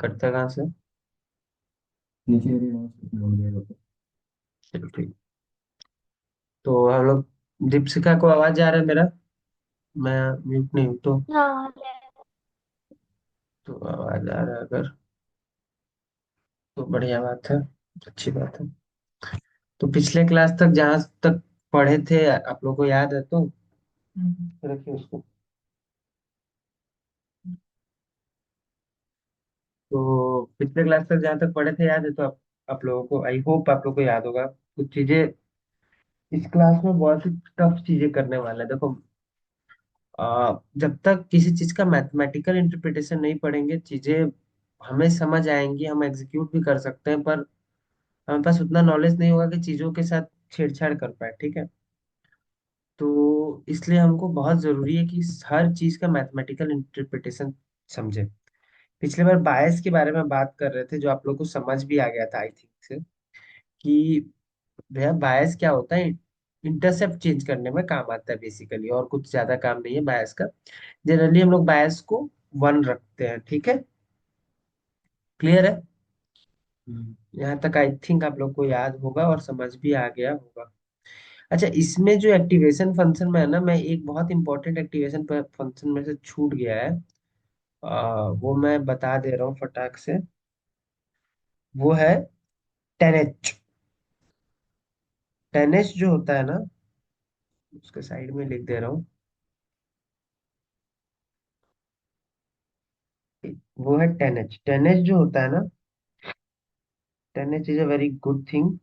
कटता कहाँ से? नीचे वाली माउस हो जाएगा तो। चलो ठीक। तो हम लोग, दीपशिका को आवाज आ रहा है मेरा? मैं म्यूट नहीं हूँ तो? हाँ। तो आवाज आ रहा है अगर, तो बढ़िया बात है, अच्छी बात है। तो पिछले क्लास तक जहां तक पढ़े थे आप लोग को याद है तो? रखिए उसको। तो पिछले क्लास तक जहां तक पढ़े थे याद है तो आप लोगों को, आई होप आप लोग को याद होगा कुछ चीजें। इस क्लास में बहुत ही टफ चीजें करने वाला है, देखो। जब तक किसी चीज का मैथमेटिकल इंटरप्रिटेशन नहीं पढ़ेंगे, चीजें हमें समझ आएंगी, हम एग्जीक्यूट भी कर सकते हैं, पर हमारे पास उतना नॉलेज नहीं होगा कि चीजों के साथ छेड़छाड़ कर पाए, ठीक है? तो इसलिए हमको बहुत जरूरी है कि हर चीज का मैथमेटिकल इंटरप्रिटेशन समझे। पिछले बार बायस के बारे में बात कर रहे थे, जो आप लोग को समझ भी आ गया था आई थिंक से, कि भैया बायस क्या होता है। इंटरसेप्ट चेंज करने में काम आता है बेसिकली, और कुछ ज्यादा काम नहीं है बायस का। जनरली हम लोग बायस को 1 रखते हैं, ठीक है? क्लियर है? यहाँ तक आई थिंक आप लोग को याद होगा और समझ भी आ गया होगा। अच्छा, इसमें जो एक्टिवेशन फंक्शन में है ना, मैं एक बहुत इंपॉर्टेंट एक्टिवेशन फंक्शन में से छूट गया है। वो मैं बता दे रहा हूँ फटाक से। वो है 10H। 10H जो होता है ना, उसके साइड में लिख दे रहा हूँ। वो है 10H। 10H जो होता है ना, 10H is a very good thing.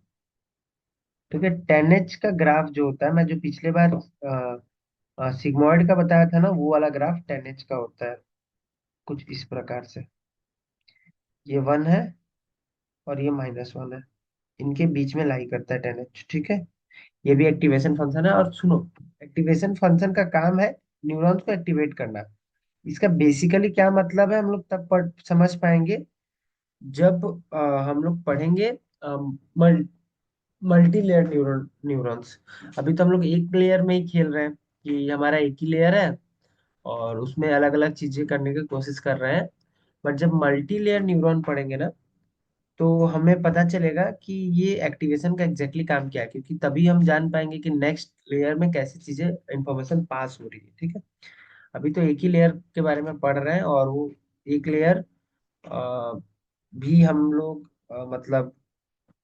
ठीक है, 10H का ग्राफ जो होता है, मैं जो पिछले बार सिग्मॉइड का बताया था ना, वो वाला ग्राफ 10H का होता है कुछ इस प्रकार से। ये 1 है और ये -1 है, इनके बीच में लाई करता है 10H, ठीक है? ये भी एक्टिवेशन फंक्शन है। और सुनो, एक्टिवेशन फंक्शन का काम है न्यूरॉन्स को एक्टिवेट करना। इसका बेसिकली क्या मतलब है, हम लोग तब समझ पाएंगे जब हम लोग पढ़ेंगे मल्टी लेयर न्यूरॉन्स। अभी तो हम लोग एक लेयर में ही खेल रहे हैं, कि हमारा एक ही लेयर है और उसमें अलग अलग चीजें करने की कोशिश कर रहे हैं। बट जब मल्टी लेयर न्यूरॉन पढ़ेंगे ना, तो हमें पता चलेगा कि ये एक्टिवेशन का एग्जैक्टली काम क्या है, क्योंकि तभी हम जान पाएंगे कि नेक्स्ट लेयर में कैसी चीजें इंफॉर्मेशन पास हो रही है, ठीक है? अभी तो एक ही लेयर के बारे में पढ़ रहे हैं, और वो एक लेयर भी हम लोग मतलब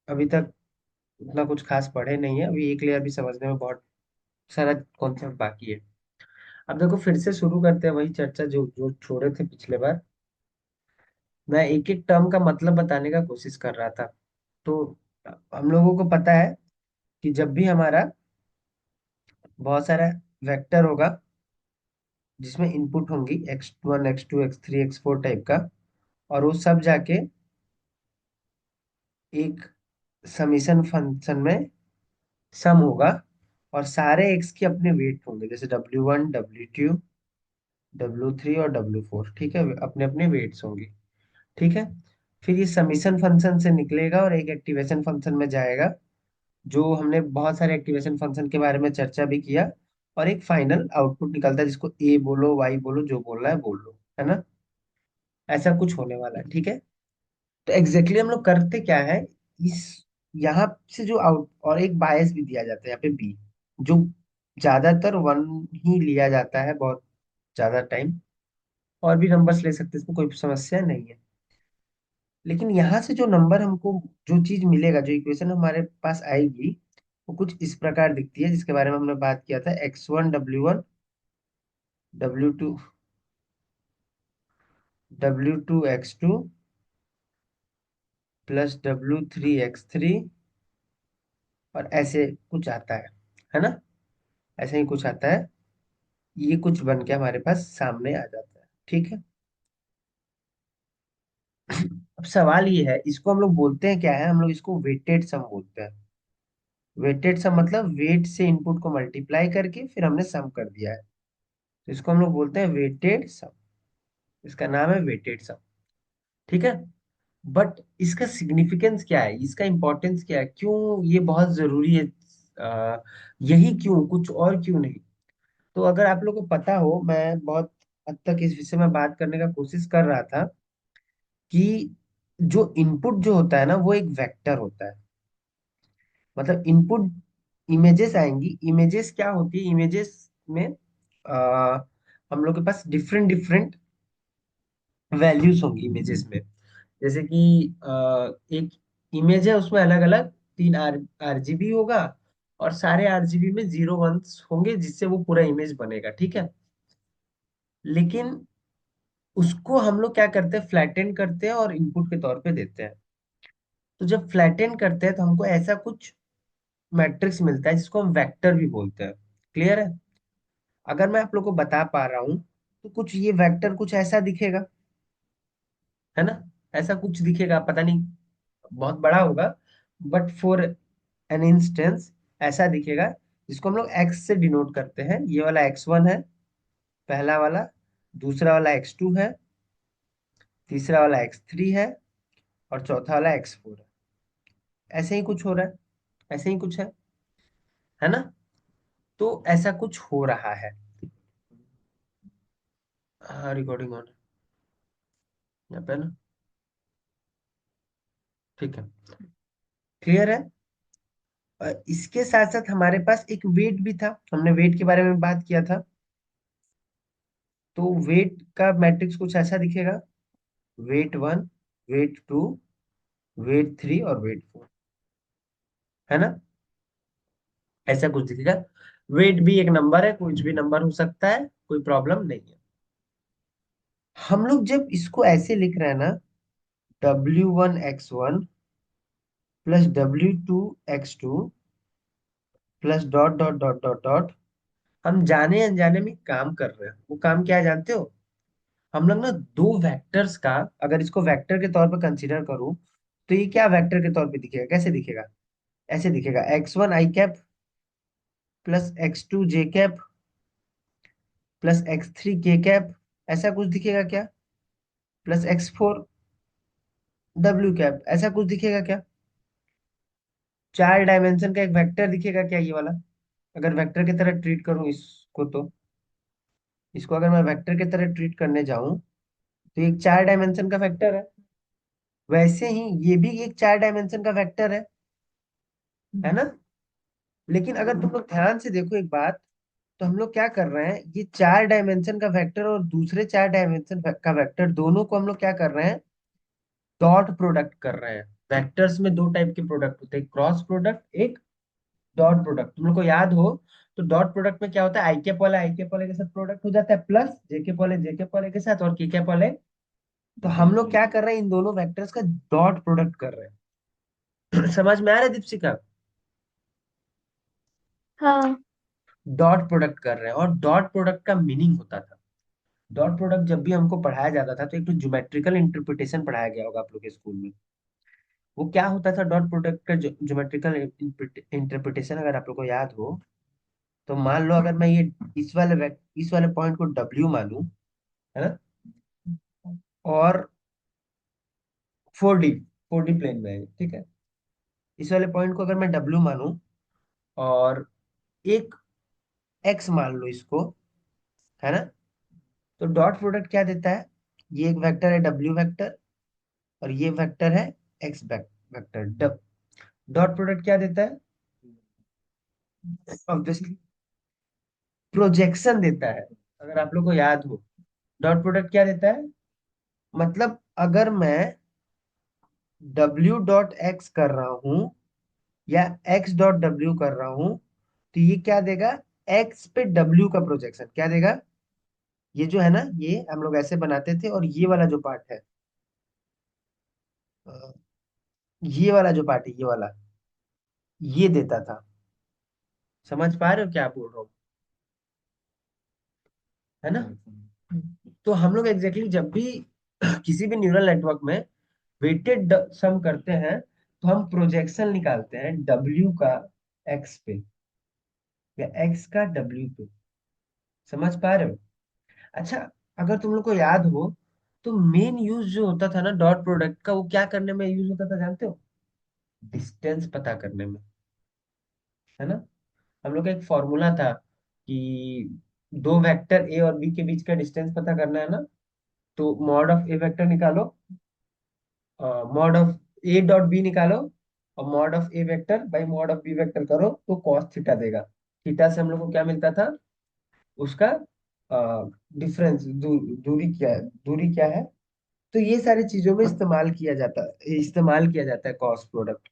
अभी तक उतना कुछ खास पढ़े नहीं है। अभी एक लेयर भी समझने में बहुत सारा कॉन्सेप्ट बाकी है। अब देखो, फिर से शुरू करते हैं वही चर्चा जो जो छोड़े थे पिछले बार। मैं एक एक टर्म का मतलब बताने का कोशिश कर रहा था। तो हम लोगों को पता है कि जब भी हमारा बहुत सारा वेक्टर होगा, जिसमें इनपुट होंगी x1 x2 x3 x4 type का, और वो सब जाके एक समीशन फंक्शन में सम होगा, और सारे x के अपने वेट होंगे, जैसे W1 W2 W3 और W4, ठीक है? अपने अपने वेट्स होंगे, ठीक है? फिर ये समीशन फंक्शन से निकलेगा और एक एक्टिवेशन फंक्शन में जाएगा, जो हमने बहुत सारे एक्टिवेशन फंक्शन के बारे में चर्चा भी किया। और एक फाइनल आउटपुट निकलता है, जिसको ए बोलो, वाई बोलो, जो बोलना है बोल लो, है ना? ऐसा कुछ होने वाला है, ठीक है? तो एग्जैक्टली हम लोग करते क्या है, इस यहाँ से जो आउट, और एक बायस भी दिया जाता है यहाँ पे बी, जो ज्यादातर 1 ही लिया जाता है बहुत ज्यादा टाइम। और भी नंबर्स ले सकते हैं, इसमें कोई समस्या नहीं है। लेकिन यहाँ से जो नंबर हमको, जो चीज मिलेगा, जो इक्वेशन हमारे पास आएगी, वो कुछ इस प्रकार दिखती है, जिसके बारे में हमने बात किया था। x1 W1 W2 plus W3 x3, और ऐसे कुछ आता है ना? ऐसे ही कुछ आता है। ये कुछ बन के हमारे पास सामने आ जाता है, ठीक है? अब सवाल ये है, इसको हम लोग बोलते हैं क्या है, हम लोग इसको वेटेड सम बोलते हैं। वेटेड सम मतलब वेट से इनपुट को मल्टीप्लाई करके फिर हमने सम कर दिया है, तो इसको हम लोग बोलते हैं वेटेड सम। इसका नाम है वेटेड सम, ठीक है? बट इसका सिग्निफिकेंस क्या है, इसका इंपॉर्टेंस क्या है, क्यों ये बहुत जरूरी है? यही क्यों, कुछ और क्यों नहीं? तो अगर आप लोगों को पता हो, मैं बहुत हद तक इस विषय में बात करने का कोशिश कर रहा था, कि जो इनपुट जो होता है ना वो एक वेक्टर होता है। मतलब इनपुट इमेजेस आएंगी। इमेजेस क्या होती है? इमेजेस में हम लोग के पास डिफरेंट डिफरेंट वैल्यूज होंगी इमेजेस में। जैसे कि एक इमेज है, उसमें अलग अलग तीन आरजीबी होगा, और सारे आरजीबी में जीरो वंस होंगे, जिससे वो पूरा इमेज बनेगा, ठीक है। लेकिन उसको हम लोग क्या करते हैं, फ्लैटन करते हैं और इनपुट के तौर पे देते हैं। तो जब फ्लैटन करते हैं तो हमको ऐसा कुछ मैट्रिक्स मिलता है जिसको हम वेक्टर भी बोलते हैं। क्लियर है? अगर मैं आप लोग को बता पा रहा हूँ तो कुछ ये वेक्टर कुछ ऐसा दिखेगा, है ना? ऐसा कुछ दिखेगा, पता नहीं बहुत बड़ा होगा, बट फॉर एन इंस्टेंस ऐसा दिखेगा, जिसको हम लोग एक्स से डिनोट करते हैं। ये वाला x1 है, पहला वाला। दूसरा वाला x2 है, तीसरा वाला x3 है, और चौथा वाला x4 है। ऐसे ही कुछ हो रहा है, ऐसे ही कुछ है ना? तो ऐसा कुछ हो रहा है। हाँ, रिकॉर्डिंग ऑन है यहाँ पे ना। ठीक है, क्लियर है? इसके साथ साथ हमारे पास एक वेट भी था, हमने वेट के बारे में बात किया था। तो वेट का मैट्रिक्स कुछ ऐसा दिखेगा: वेट 1, वेट 2, वेट 3 और वेट 4, है ना? ऐसा कुछ दिखेगा। वेट भी एक नंबर है, कुछ भी नंबर हो सकता है, कोई प्रॉब्लम नहीं है। हम लोग जब इसको ऐसे लिख रहे हैं ना, W1 x1 plus W2 x2 plus dot dot dot dot dot, हम जाने अनजाने में काम कर रहे हैं। वो काम क्या है जानते हो? हम लोग ना दो वेक्टर्स का, अगर इसको वेक्टर के तौर पर कंसीडर करूं, तो ये क्या वेक्टर के तौर पे दिखेगा? कैसे दिखेगा? ऐसे दिखेगा: x1 i cap plus x2 j cap plus x3 k cap. ऐसा कुछ दिखेगा क्या? Plus x4 w cap. ऐसा कुछ दिखेगा क्या? चार डायमेंशन का एक वेक्टर दिखेगा क्या ये वाला? अगर वेक्टर की तरह ट्रीट करूं इसको, तो इसको अगर मैं वेक्टर की तरह ट्रीट करने जाऊं, तो एक चार डायमेंशन का वेक्टर है। वैसे ही ये भी एक चार डायमेंशन का वेक्टर है ना? लेकिन अगर तुम लोग ध्यान से देखो एक बात, तो हम लोग क्या कर रहे हैं, ये चार डायमेंशन का वेक्टर और दूसरे चार डायमेंशन का वेक्टर, दोनों को हम लोग क्या कर रहे हैं, डॉट प्रोडक्ट कर रहे हैं। वेक्टर्स में दो टाइप के प्रोडक्ट होते हैं: क्रॉस प्रोडक्ट, एक डॉट प्रोडक्ट। तुम लोग को याद हो तो डॉट प्रोडक्ट में क्या होता है, आई कैप वाले के साथ प्रोडक्ट हो जाता है, प्लस जे कैप वाले के साथ, और के कैप वाले। तो हम लोग क्या कर रहे हैं, इन दोनों वेक्टर्स का डॉट प्रोडक्ट कर रहे हैं। समझ में आ रहा है दीपशिका? हाँ। डॉट प्रोडक्ट कर रहे हैं। और डॉट प्रोडक्ट का मीनिंग होता था, डॉट प्रोडक्ट जब भी हमको पढ़ाया जाता था तो एक तो ज्योमेट्रिकल इंटरप्रिटेशन पढ़ाया गया होगा आप लोग के स्कूल में। वो क्या होता था डॉट प्रोडक्ट का ज्योमेट्रिकल इंटरप्रिटेशन, अगर आप लोग को याद हो, तो मान लो अगर मैं ये इस वाले पॉइंट को डब्ल्यू मानूं, है ना? और 4D 4D प्लेन में है, ठीक है। इस वाले पॉइंट को अगर मैं डब्ल्यू मानूं, और एक एक्स मान लो इसको, है ना? तो डॉट प्रोडक्ट क्या देता है? ये एक वेक्टर है डब्ल्यू वेक्टर, और ये वेक्टर है एक्स वेक्टर। डॉट प्रोडक्ट क्या देता है? ऑब्वियसली प्रोजेक्शन देता है। अगर आप लोग को याद हो, डॉट प्रोडक्ट क्या देता है? मतलब अगर मैं W.x कर रहा हूं, या x.w कर रहा हूं, तो ये क्या देगा? x पे w का प्रोजेक्शन क्या देगा? ये जो है ना, ये हम लोग ऐसे बनाते थे, और ये वाला जो पार्ट है, अ, ये वाला जो पार्ट है, ये वाला, ये देता था। समझ पा रहे हो क्या बोल रहा हूँ? है ना? तो हम लोग एग्जैक्टली जब भी किसी भी न्यूरल नेटवर्क में वेटेड सम करते हैं, तो हम प्रोजेक्शन निकालते हैं w का x पे, या x का w पे। समझ पा रहे हो? अच्छा, अगर तुम लोग को याद हो, तो मेन यूज जो होता था ना डॉट प्रोडक्ट का, वो क्या करने में यूज होता था जानते हो? डिस्टेंस पता करने में, है ना? हम लोग का एक फॉर्मूला था कि दो वेक्टर ए और बी के बीच का डिस्टेंस पता करना है ना, तो मॉड ऑफ ए वेक्टर निकालो mod of A dot B निकालो और mod of A vector by mod of B vector करो तो कॉस थीटा देगा। थीटा से हम लोग को क्या मिलता था, उसका डिफरेंस, दूरी क्या है, दूरी क्या है। तो ये सारी चीजों में इस्तेमाल किया जाता है कॉस प्रोडक्ट।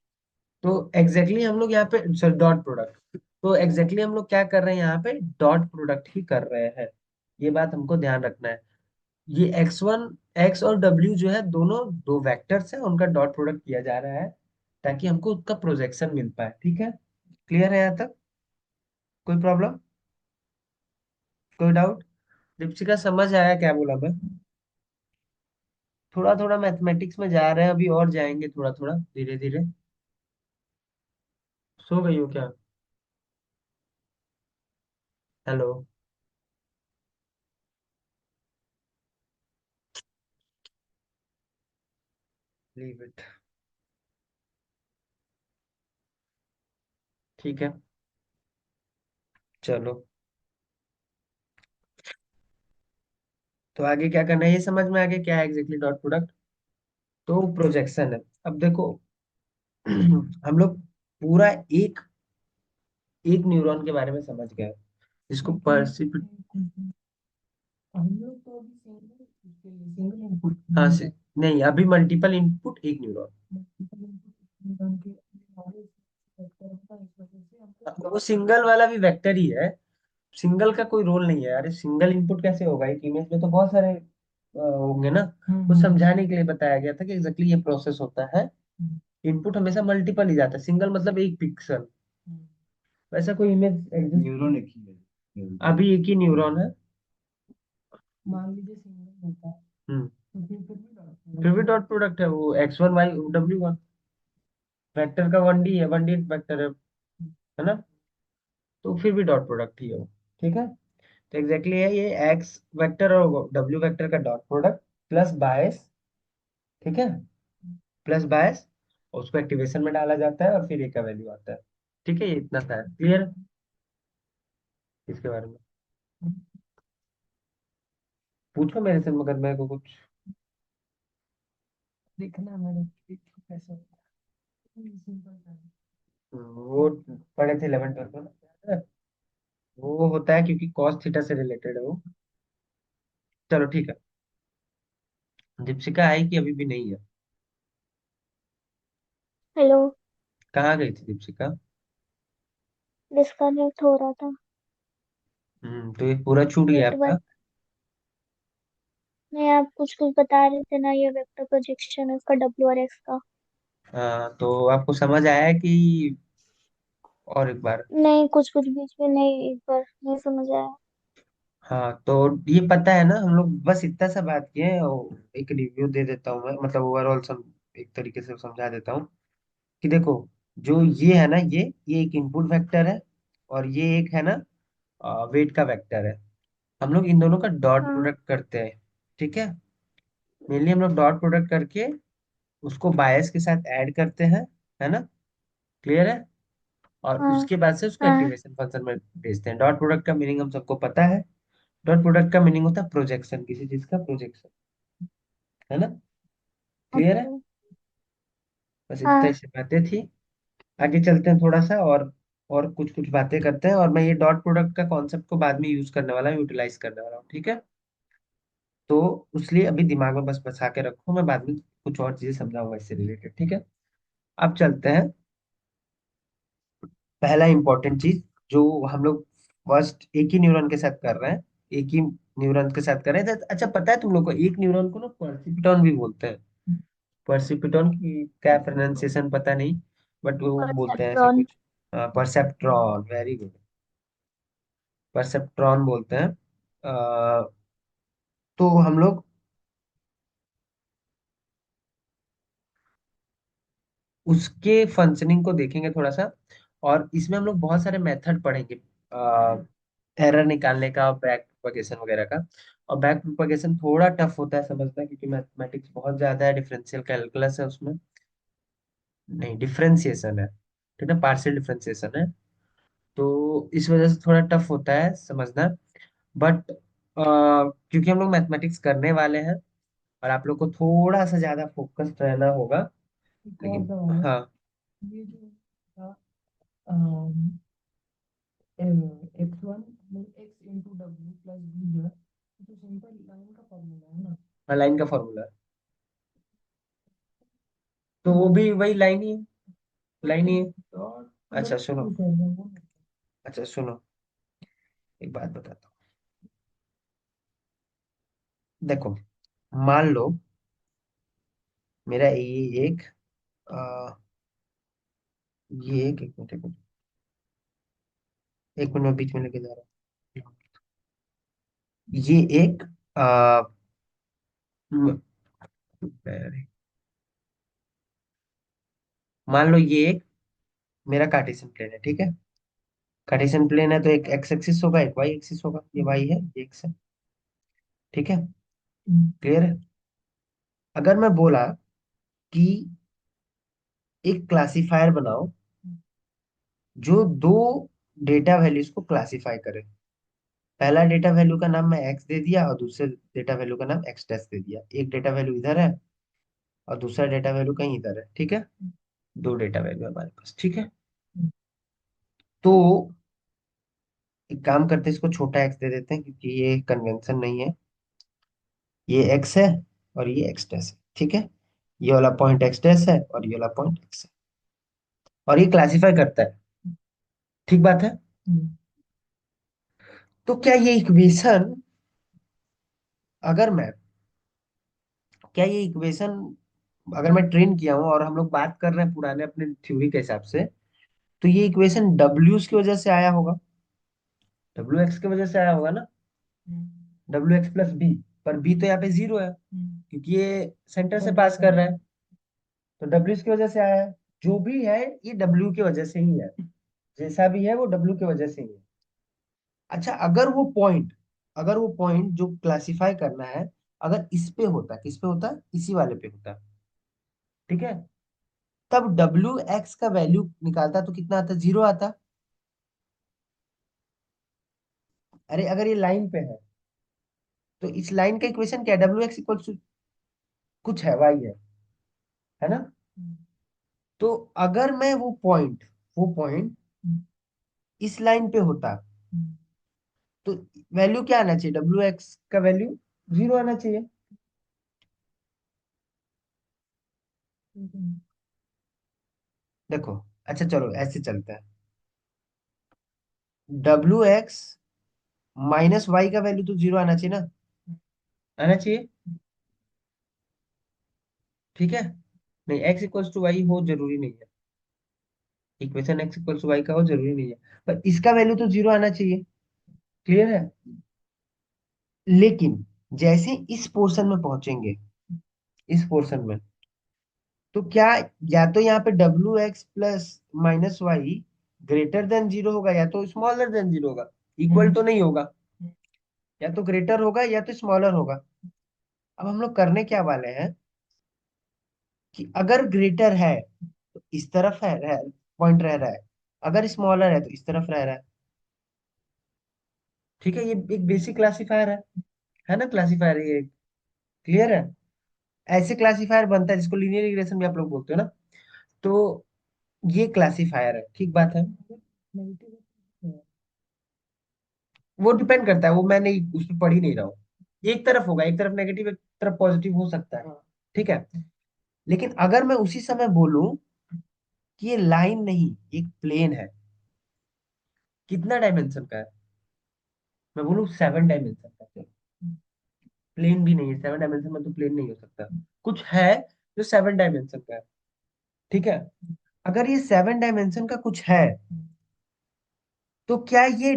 तो एग्जैक्टली हम लोग यहाँ पे सर डॉट प्रोडक्ट, तो एग्जैक्टली हम लोग क्या कर रहे हैं यहाँ पे, डॉट प्रोडक्ट ही कर रहे हैं। ये बात हमको ध्यान रखना है। ये x1, x और w जो है दोनों दो वेक्टर्स हैं, उनका डॉट प्रोडक्ट किया जा रहा है ताकि हमको उसका प्रोजेक्शन मिल पाए। ठीक है, क्लियर है यहाँ तक? कोई प्रॉब्लम, कोई डाउट? दीपशिका समझ आया क्या बोला मैं? थोड़ा थोड़ा मैथमेटिक्स में जा रहे हैं अभी, और जाएंगे थोड़ा थोड़ा धीरे धीरे। सो गई हो क्या? हेलो? Leave it. ठीक है, चलो। तो आगे क्या करना है, ये समझ में आगे क्या है एग्जैक्टली डॉट प्रोडक्ट? तो प्रोजेक्शन है। अब देखो हम लोग पूरा एक एक न्यूरॉन के बारे में समझ गए, जिसको परसिपिट। हम लोग तो अभी सिंगल इनपुट, हाँ से नहीं, अभी मल्टीपल इनपुट एक न्यूरॉन। मल्टीपल इनपुट न्यूरॉन के नॉलेज वेक्टर होता है, इस वजह से हमको वो सिंगल वाला भी वेक्टर ही है। सिंगल का कोई रोल नहीं है। अरे सिंगल इनपुट कैसे होगा, एक इमेज में तो बहुत सारे होंगे ना। तो समझाने के लिए बताया गया था कि एग्जैक्टली ये प्रोसेस होता है। इनपुट हमेशा मल्टीपल ही जाता है, सिंगल मतलब एक पिक्सल। वैसा कोई इमेज एग्जिस्ट, न्यूरॉन एक ही है केवल। अभी एक ही न्यूरॉन है। मान लीजिए सिंगल होता है, तो फिर भी डॉट प्रोडक्ट है वो, x1 y w1। वेक्टर का 1D है, 1D वेक्टर है ना? तो फिर भी डॉट प्रोडक्ट ही है वो। ठीक है, तो एग्जैक्टली है ये एक्स वेक्टर और डब्ल्यू वेक्टर का डॉट प्रोडक्ट प्लस बायस। ठीक है, प्लस बायस, और उसको एक्टिवेशन में डाला जाता है और फिर ए का वैल्यू आता है। ठीक है, ये इतना सा है, क्लियर इसके बारे में? पूछो मेरे से मगर मेरे को कुछ लिखना, मैंने कैसे वो पढ़े थे 11 12 में ना। वो होता है क्योंकि कॉस थीटा से रिलेटेड है वो। चलो ठीक है। दीपशिका आई कि अभी भी नहीं है? हेलो। कहाँ गई थी दीपशिका? डिस्कनेक्ट हो रहा था। तो ये पूरा छूट गया आपका? नेटवर्क। नहीं, आप कुछ कुछ बता रहे थे ना, ये वेक्टर प्रोजेक्शन है उसका डब्ल्यू और एक्स का। हाँ, तो आपको समझ आया है कि और एक बार? नहीं, कुछ कुछ बीच में नहीं, एक बार नहीं समझ आया। हाँ, तो ये पता है ना, हम लोग बस इतना सा बात किए हैं, और एक रिव्यू दे देता हूँ मैं, मतलब ओवरऑल सम एक तरीके से समझा देता हूँ कि देखो, जो ये है ना, ये एक इनपुट वेक्टर है, और ये एक है ना वेट का वेक्टर है। हम लोग इन दोनों का डॉट हाँ। प्रोडक्ट करते हैं। ठीक है, मेनली हम लोग डॉट प्रोडक्ट करके उसको बायस के साथ ऐड करते हैं, है ना? क्लियर है? और हाँ। उसके बाद से उसको हाँ। एक्टिवेशन फंक्शन में भेजते हैं। डॉट प्रोडक्ट का मीनिंग हम सबको पता है। डॉट प्रोडक्ट का मीनिंग होता है प्रोजेक्शन, किसी चीज का प्रोजेक्शन, है ना? क्लियर है? ओके। बस इतना हाँ। ही सी बातें थी। आगे चलते हैं थोड़ा सा, और कुछ कुछ बातें करते हैं, और मैं ये डॉट प्रोडक्ट का कॉन्सेप्ट को बाद में यूज करने वाला हूँ, यूटिलाइज करने वाला हूँ। ठीक है, तो इसलिए अभी दिमाग में बस बसा के रखो, मैं बाद में कुछ और चीजें समझाऊंगा इससे रिलेटेड। ठीक है, अब चलते हैं। पहला इंपॉर्टेंट चीज जो हम लोग फर्स्ट एक ही न्यूरॉन के साथ कर रहे हैं, एक ही न्यूरॉन के साथ कर रहे हैं। तो अच्छा, पता है तुम लोग को एक न्यूरॉन को ना परसिपिटॉन भी बोलते हैं। परसिपिटॉन की क्या प्रोनाउंसिएशन पता नहीं, बट वो बोलते हैं ऐसा परसेप्ट्रॉन। कुछ। Perceptron, very good. परसेप्ट्रॉन बोलते हैं। तो हम लोग उसके फंक्शनिंग को देखेंगे थोड़ा सा, और इसमें हम लोग बहुत सारे मेथड पढ़ेंगे एरर निकालने का, बैक प्रोपगेशन वगैरह का। और बैक प्रोपगेशन थोड़ा टफ होता है समझना, क्योंकि मैथमेटिक्स बहुत ज्यादा है, डिफरेंशियल कैलकुलस है उसमें। नहीं, डिफरेंशिएशन है। ठीक है, पार्शियल डिफरेंशिएशन है। तो इस वजह से थोड़ा टफ होता है समझना। बट क्योंकि हम लोग मैथमेटिक्स करने वाले हैं, और आप लोग को थोड़ा सा ज्यादा फोकस्ड रहना होगा, लेकिन हाँ। ये जो था X one X into W plus B जो है तो सिंपल लाइन का फॉर्मूला है ना। हाँ, लाइन का फॉर्मूला है, तो वो भी वही लाइन ही है, लाइन ही है। अच्छा सुनो, अच्छा सुनो, एक बात बताता हूँ। देखो, मान लो मेरा ये एक आ, ये एक मिनट में बीच में लेके जा रहा हूँ। ये एक आ, म- अरे, मान लो ये एक मेरा कार्टेशियन प्लेन है, ठीक है। कार्टेशियन प्लेन है तो एक एक्स एक्सिस होगा, एक वाई एक्सिस होगा, ये वाई है, ये एक्स है, ठीक है। क्लियर है। अगर मैं बोला कि एक क्लासिफायर बनाओ जो दो डेटा वैल्यूज को क्लासिफाई करे, पहला डेटा वैल्यू का नाम मैं एक्स दे दिया और दूसरे डेटा वैल्यू का नाम एक्स टेस्ट दे दिया। एक डेटा वैल्यू इधर है और दूसरा डेटा वैल्यू कहीं इधर है, ठीक है। दो डेटा वैल्यू हमारे पास, ठीक है। तो एक काम करते हैं, इसको छोटा एक्स दे देते हैं क्योंकि ये कन्वेंशन नहीं है। ये एक्स है और ये एक्स टेस्ट है, ठीक है। ये वाला पॉइंट एक्स टेस्ट है और ये वाला पॉइंट एक्स है, और ये क्लासिफाई करता है, ठीक बात है। तो क्या ये इक्वेशन, अगर मैं, क्या ये इक्वेशन अगर मैं ट्रेन किया हूं और हम लोग बात कर रहे हैं पुराने अपने थ्योरी के हिसाब से, तो ये इक्वेशन डब्ल्यूज की वजह से आया होगा, डब्ल्यू एक्स की वजह से आया होगा ना, डब्ल्यू एक्स प्लस बी। पर बी तो यहाँ पे जीरो है क्योंकि ये सेंटर से पास कर रहा है, तो डब्ल्यू की वजह से आया है। जो भी है ये डब्ल्यू की वजह से ही है, जैसा भी है वो डब्ल्यू की वजह से ही है। अच्छा, अगर वो पॉइंट जो क्लासिफाई करना है, अगर इस पे होता, किस पे होता, इसी वाले पे होता, ठीक है, तब डब्ल्यू एक्स का वैल्यू निकालता तो कितना आता, जीरो आता। अरे अगर ये लाइन पे है तो इस लाइन का इक्वेशन क्या है, डब्ल्यू एक्स इक्वल टू कुछ है, वाई है ना। तो अगर मैं वो पॉइंट इस लाइन पे होता तो वैल्यू क्या आना चाहिए, डब्ल्यू एक्स का वैल्यू जीरो आना चाहिए। देखो, अच्छा चलो ऐसे चलता है, डब्ल्यू एक्स माइनस वाई का वैल्यू तो जीरो आना चाहिए ना, आना चाहिए, ठीक है। नहीं, एक्स इक्वल्स टू वाई हो जरूरी नहीं है, equation X equals to Y का हो जरूरी नहीं है, पर इसका वैल्यू तो जीरो आना चाहिए। क्लियर है। लेकिन जैसे इस पोर्शन में पहुंचेंगे, इस पोर्शन में, तो क्या, या तो यहाँ पे W X plus minus Y greater than zero होगा या तो स्मॉलर देन जीरो होगा, इक्वल तो नहीं होगा, या तो ग्रेटर होगा या तो स्मॉलर होगा। अब हम लोग करने क्या वाले हैं कि अगर ग्रेटर है तो इस तरफ है पॉइंट रह रहा है, अगर स्मॉलर है तो इस तरफ रह रहा है, ठीक है। ये एक बेसिक क्लासिफायर है ना, क्लासिफायर ये। क्लियर है। ऐसे क्लासिफायर बनता है जिसको लीनियर रिग्रेशन भी आप लोग बोलते हो ना, तो ये क्लासिफायर है, ठीक बात है। वो डिपेंड करता है, वो मैं नहीं उस पर पढ़ ही नहीं रहा हूँ। एक तरफ होगा, एक तरफ नेगेटिव एक तरफ पॉजिटिव हो सकता है, ठीक है। लेकिन अगर मैं उसी समय बोलूं कि ये लाइन नहीं एक प्लेन है, कितना डायमेंशन का है, मैं बोलूँ 7 डायमेंशन का, प्लेन भी नहीं है, 7 डायमेंशन में तो प्लेन नहीं हो सकता, कुछ है जो 7 डायमेंशन का है, ठीक है। अगर ये 7 डायमेंशन का कुछ है, तो क्या ये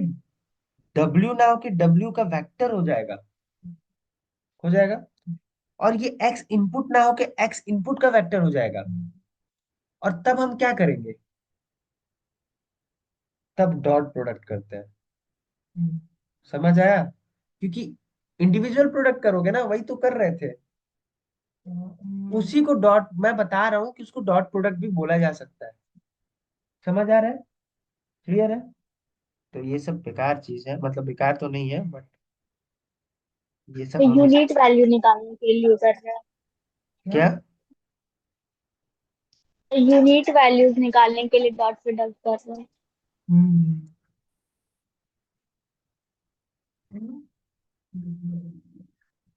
डब्ल्यू नाव के डब्ल्यू का वेक्टर हो जाएगा, हो जाएगा। और ये एक्स इनपुट ना हो के एक्स इनपुट का वेक्टर हो जाएगा। और तब हम क्या करेंगे, तब डॉट प्रोडक्ट करते हैं, समझ आया। क्योंकि इंडिविजुअल प्रोडक्ट करोगे ना, वही तो कर रहे थे, उसी को डॉट, मैं बता रहा हूँ कि उसको डॉट प्रोडक्ट भी बोला जा सकता है, समझ आ रहा है, क्लियर है। तो ये सब बेकार चीज है, मतलब बेकार तो नहीं है बट ये तो सब हम यूनिट वैल्यू निकालने के लिए कर रहे हैं। क्या। तो यूनिट वैल्यूज निकालने के लिए डॉट प्रोडक्ट कर रहे हैं। हम्म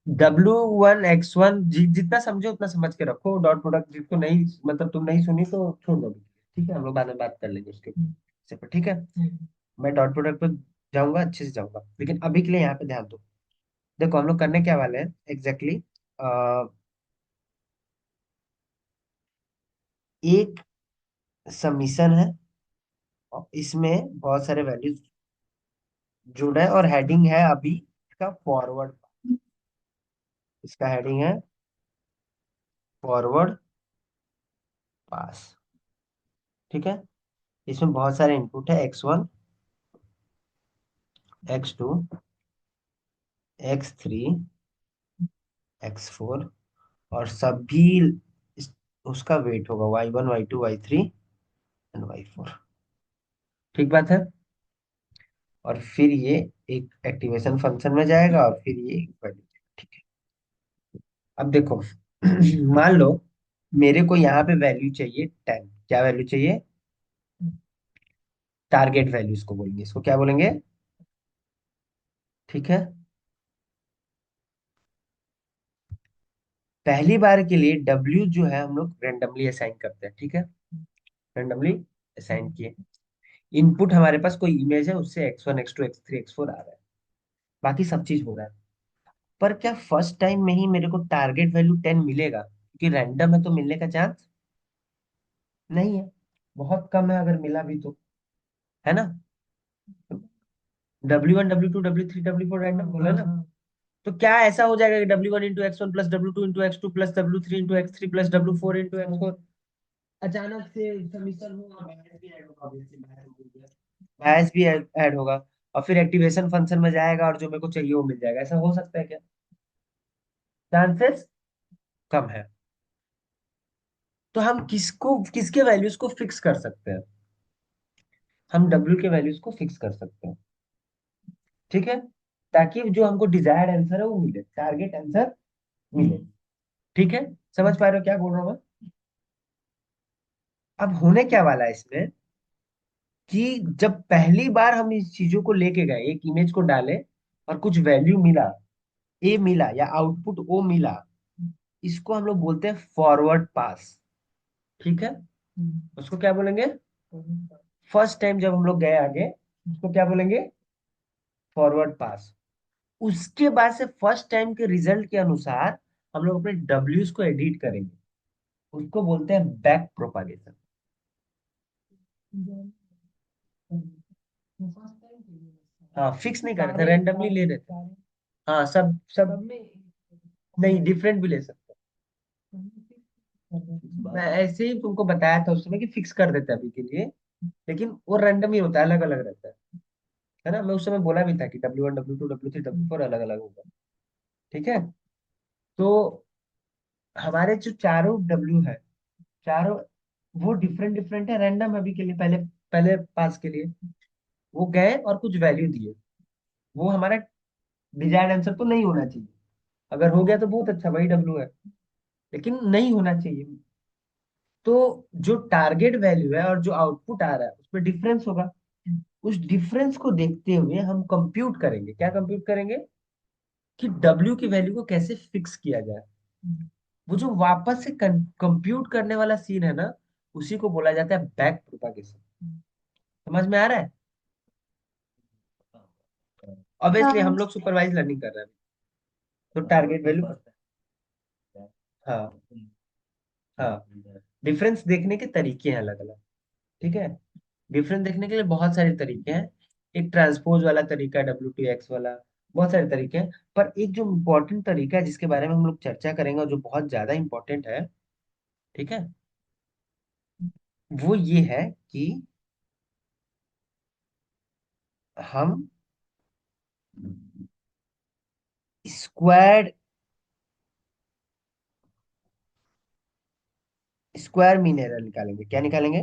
W1 X1 जितना समझो उतना समझ के रखो, डॉट प्रोडक्ट जिसको नहीं मतलब तुम नहीं सुनी तो छोड़ दो, ठीक है, हम लोग बाद में बात कर लेंगे उसके ऊपर, ठीक है। मैं डॉट प्रोडक्ट पे जाऊंगा, अच्छे से जाऊंगा, लेकिन अभी के लिए यहाँ पे ध्यान दो। देखो हम लोग करने क्या वाले हैं एग्जैक्टली, एक सबमिशन है और इसमें बहुत सारे वैल्यूज जुड़े हैं और हेडिंग है अभी इसका फॉरवर्ड, इसका हेडिंग है फॉरवर्ड पास, ठीक है। इसमें बहुत सारे इनपुट है, X1 X2 X3 X4, और सभी उसका वेट होगा Y1 Y2 Y3 and Y4, ठीक बात है। और फिर ये एक एक्टिवेशन फंक्शन में जाएगा और फिर ये एक वैल्यू, ठीक है। अब देखो मान लो मेरे को यहाँ पे वैल्यू चाहिए 10, क्या वैल्यू चाहिए, टारगेट वैल्यू इसको बोलेंगे, इसको क्या बोलेंगे, ठीक है। पहली बार के लिए W जो है हम लोग रेंडमली असाइन करते हैं, ठीक है, रेंडमली असाइन किए। इनपुट हमारे पास कोई इमेज है, उससे X1 X2 X3 X4 आ रहा है, बाकी सब चीज हो रहा है। पर क्या फर्स्ट टाइम में ही मेरे को टारगेट वैल्यू 10 मिलेगा, क्योंकि रैंडम है तो मिलने का चांस नहीं है, बहुत कम है, अगर मिला भी तो, है ना। W1 W2 W3 W4 random बोला ना, तो क्या ऐसा हो जाएगा कि W1 × X1 plus W2 × X2 plus W3 × X3 plus W4 × X4 अचानक से सबमिशन होगा, बायस भी ऐड होगा, और फिर एक्टिवेशन फंक्शन में जाएगा और जो मेरे को चाहिए वो मिल जाएगा, ऐसा हो सकता है क्या, चांसेस कम है। तो हम किसको किसके वैल्यूज को फिक्स कर सकते हैं, हम W के वैल्यूज को फिक्स कर सकते हैं, ठीक है, ताकि जो हमको डिजायर्ड आंसर है वो मिले, टारगेट आंसर मिले, ठीक है। समझ पा रहे हो क्या बोल रहा हूँ मैं। अब होने क्या वाला है इसमें कि जब पहली बार हम इस चीजों को लेके गए, एक इमेज को डाले और कुछ वैल्यू मिला, ए मिला या आउटपुट ओ मिला, इसको हम लोग बोलते हैं फॉरवर्ड पास, ठीक है। उसको क्या बोलेंगे, फर्स्ट टाइम जब हम लोग गए आगे उसको क्या बोलेंगे, फॉरवर्ड पास। उसके बाद से फर्स्ट टाइम के रिजल्ट के अनुसार हम लोग अपने डब्ल्यूज को एडिट करेंगे, उसको बोलते हैं बैक प्रोपागेशन। हाँ, फिक्स नहीं कर रहे थे, रैंडमली ले रहे थे। हाँ, सब सब नहीं, डिफरेंट भी ले सकते हैं। मैं ऐसे ही तुमको बताया था उस समय कि फिक्स कर देते हैं अभी के लिए, लेकिन वो रैंडम ही होता है, अलग अलग रहता है ना। मैं उस समय बोला भी था कि W1 W2 W3 W4 अलग अलग होगा, ठीक है। तो हमारे जो चारों W है, चारों वो डिफरेंट डिफरेंट है, रैंडम अभी के लिए, पहले पहले पास के लिए वो गए और कुछ वैल्यू दिए, वो हमारा डिजायर्ड आंसर तो नहीं होना चाहिए, अगर हो गया तो बहुत अच्छा, वही W है, लेकिन नहीं होना चाहिए। तो जो टारगेट वैल्यू है और जो आउटपुट आ रहा है उसमें डिफरेंस होगा, उस डिफरेंस को देखते हुए हम कंप्यूट करेंगे, क्या कंप्यूट करेंगे, कि W की वैल्यू को कैसे फिक्स किया जाए। वो जो वापस से कंप्यूट करने वाला सीन है ना, उसी को बोला जाता है बैक प्रोपागेशन। समझ में आ रहा है। ऑब्वियसली हम हाँ। लोग सुपरवाइज लर्निंग कर रहे हैं, तो टारगेट वैल्यू पता है। हाँ, हाँ, डिफरेंस देखने के तरीके हैं अलग अलग, ठीक है। डिफरेंस देखने के लिए बहुत सारे तरीके हैं, एक ट्रांसपोज वाला तरीका, W2 X वाला, बहुत सारे तरीके हैं। पर एक जो इम्पोर्टेंट तरीका है जिसके बारे में हम लोग चर्चा करेंगे और जो बहुत ज्यादा इम्पोर्टेंट है, ठीक है, वो ये है कि हम स्क्वायर स्क्वायर मीन एरर निकालेंगे, क्या निकालेंगे,